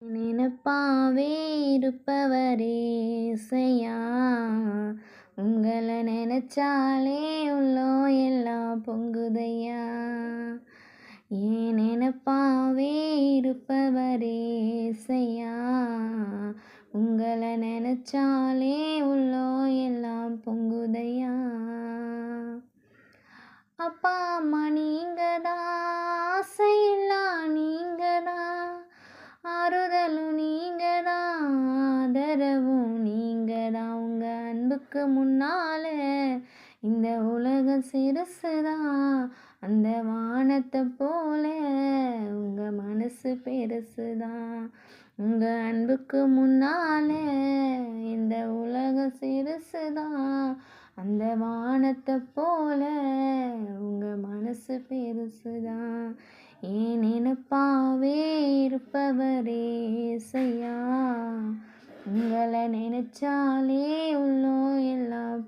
நினப்பாவே இருப்பவரே இசையா, உங்களை நினைச்சாலே உள்ளம் எல்லாம் பொங்குதையா. ஏன் நினப்பாவே இருப்பவரே இசையா, உங்களை நினைச்சாலே உள்ளம் எல்லாம் பொங்குதையா. அப்பா அம்மா நீங்க தான், ஆசையெல்லாம் நீங்க தான், ஆறுதலும் நீங்க தான், ஆதரவும் நீங்க தான். உங்க அன்புக்கு முன்னால இந்த உலகம் சிறுசுதான், அந்த வானத்தை போல உங்க மனசு பெருசுதான். உங்க அன்புக்கு முன்னால இந்த உலகம் சிறுசுதான், அந்த வானத்தை போல உங்க மனசு பெருசுதான். ஏன் நினைப்பாவே இருப்பவரே இசையா, உங்களை நினைச்சாலே உள்ளம் எல்லாம்